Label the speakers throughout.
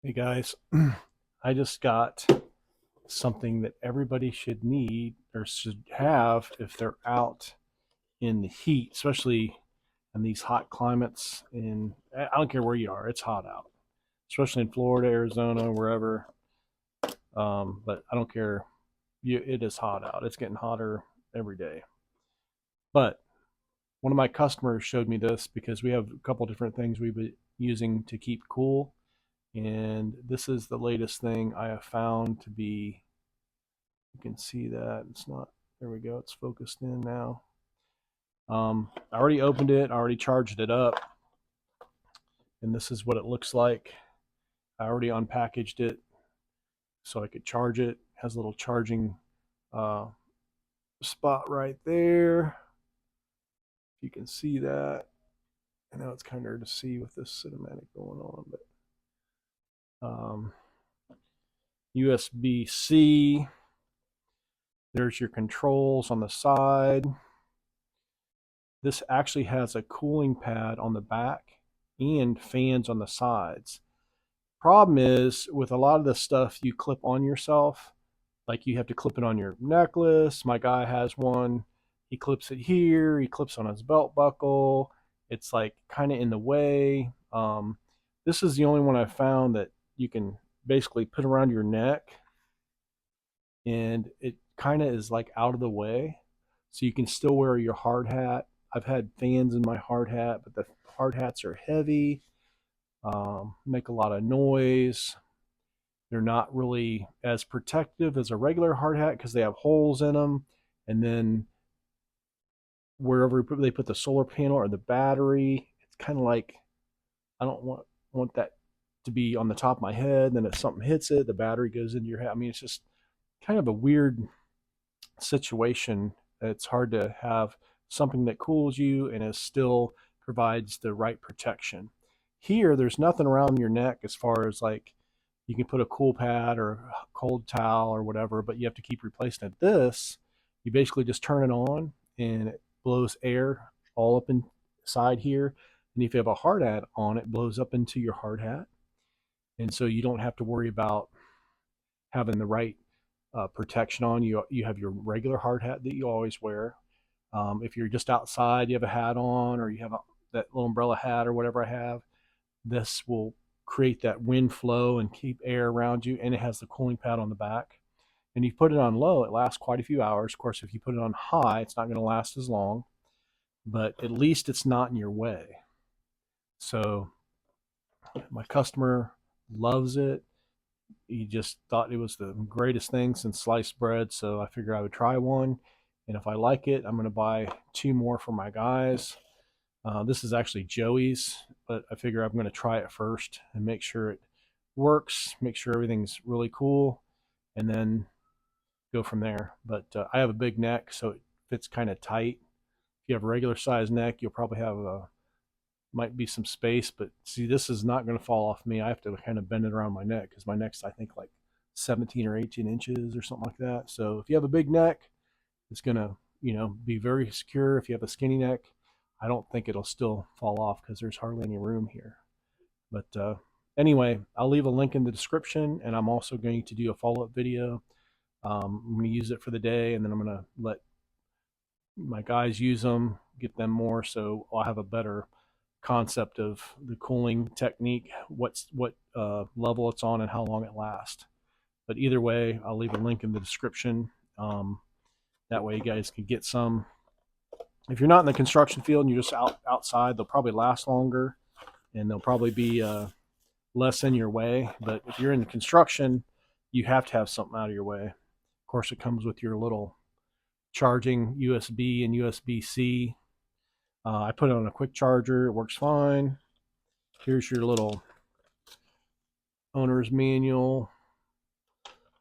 Speaker 1: Hey guys, I just got something that everybody should need or should have if they're out in the heat, especially in these hot climates. I don't care where you are, it's hot out, especially in Florida, Arizona, wherever. But I don't care. It is hot out. It's getting hotter every day. But one of my customers showed me this because we have a couple different things we've been using to keep cool. And this is the latest thing I have found to be. You can see that it's not. There we go. It's focused in now. I already opened it. I already charged it up, and this is what it looks like. I already unpackaged it so I could charge it. It has a little charging uh, spot right there. You can see that. I know it's kind of hard to see with this cinematic going on, but USB-C. There's your controls on the side. This actually has a cooling pad on the back and fans on the sides. Problem is, with a lot of the stuff you clip on yourself, like you have to clip it on your necklace. My guy has one. He clips it here. He clips on his belt buckle. It's like kind of in the way. This is the only one I found that you can basically put around your neck, and it kind of is like out of the way, so you can still wear your hard hat. I've had fans in my hard hat, but the hard hats are heavy, make a lot of noise. They're not really as protective as a regular hard hat because they have holes in them. And then wherever they put the solar panel or the battery, it's kind of like I don't want that to be on the top of my head. Then if something hits it, the battery goes into your head. I mean, it's just kind of a weird situation. It's hard to have something that cools you and it still provides the right protection. Here, there's nothing around your neck as far as like you can put a cool pad or a cold towel or whatever, but you have to keep replacing it. This, you basically just turn it on and it blows air all up inside here. And if you have a hard hat on, it blows up into your hard hat. And so you don't have to worry about having the right protection on. You have your regular hard hat that you always wear. If you're just outside, you have a hat on, or you have that little umbrella hat or whatever I have. This will create that wind flow and keep air around you, and it has the cooling pad on the back. And you put it on low, it lasts quite a few hours. Of course, if you put it on high, it's not going to last as long, but at least it's not in your way. So my customer loves it. He just thought it was the greatest thing since sliced bread. So I figured I would try one. And if I like it, I'm going to buy two more for my guys. This is actually Joey's, but I figure I'm going to try it first and make sure it works, make sure everything's really cool, and then go from there. But I have a big neck, so it fits kind of tight. If you have a regular size neck, you'll probably have might be some space, but see, this is not going to fall off me. I have to kind of bend it around my neck because my neck's, I think, like 17 or 18 inches or something like that. So if you have a big neck, it's going to, be very secure. If you have a skinny neck, I don't think it'll still fall off because there's hardly any room here. But anyway, I'll leave a link in the description, and I'm also going to do a follow-up video. I'm going to use it for the day, and then I'm going to let my guys use them, get them more, so I'll have a better concept of the cooling technique, what level it's on, and how long it lasts. But either way, I'll leave a link in the description. That way, you guys can get some. If you're not in the construction field and you're just outside, they'll probably last longer, and they'll probably be less in your way. But if you're in the construction, you have to have something out of your way. Of course, it comes with your little charging USB and USB-C. I put it on a quick charger. It works fine. Here's your little owner's manual.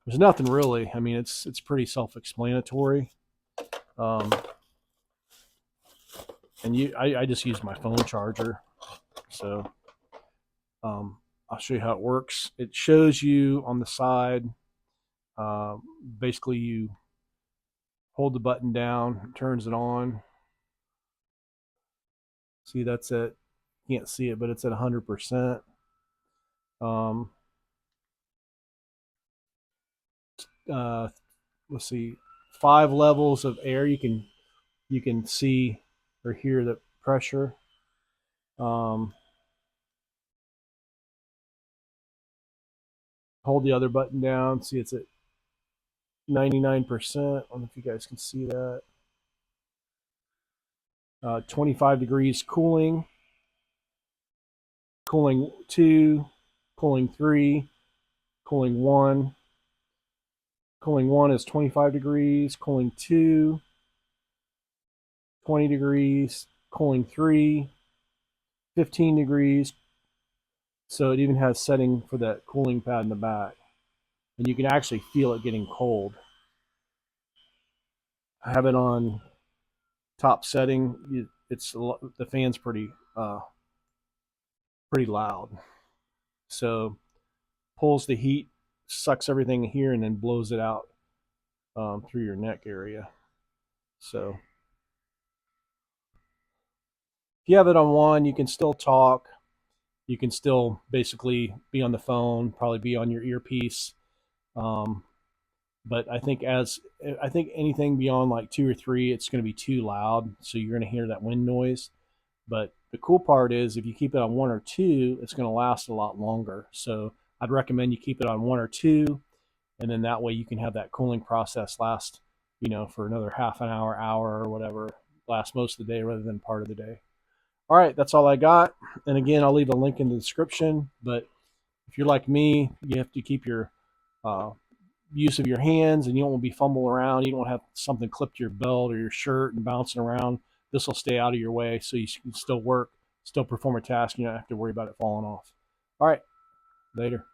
Speaker 1: There's nothing really. I mean, it's pretty self-explanatory. Um, and I just use my phone charger. So I'll show you how it works. It shows you on the side. Basically, you hold the button down, it turns it on. See, that's it. You can't see it, but it's at 100%. let's see, 5 levels of air. You can see or hear the pressure. Hold the other button down. See, it's at 99%. I don't know if you guys can see that. 25 degrees cooling. Cooling 2, cooling 3, cooling 1. Cooling 1 is 25 degrees. Cooling 2, 20 degrees. Cooling 3, 15 degrees. So it even has setting for that cooling pad in the back. And you can actually feel it getting cold. I have it on top setting. It's the fan's pretty loud. So pulls the heat, sucks everything here, and then blows it out through your neck area. So if you have it on one, you can still talk. You can still basically be on the phone, probably be on your earpiece. But I think anything beyond like 2 or 3, it's going to be too loud, so you're going to hear that wind noise. But the cool part is if you keep it on 1 or 2, it's going to last a lot longer. So I'd recommend you keep it on 1 or 2, and then that way you can have that cooling process last, for another half an hour, or whatever, last most of the day rather than part of the day. All right, that's all I got. And again, I'll leave a link in the description. But if you're like me, you have to keep your use of your hands, and you don't want to be fumbling around. You don't want to have something clipped to your belt or your shirt and bouncing around. This will stay out of your way so you can still work, still perform a task. You don't have to worry about it falling off. All right, later.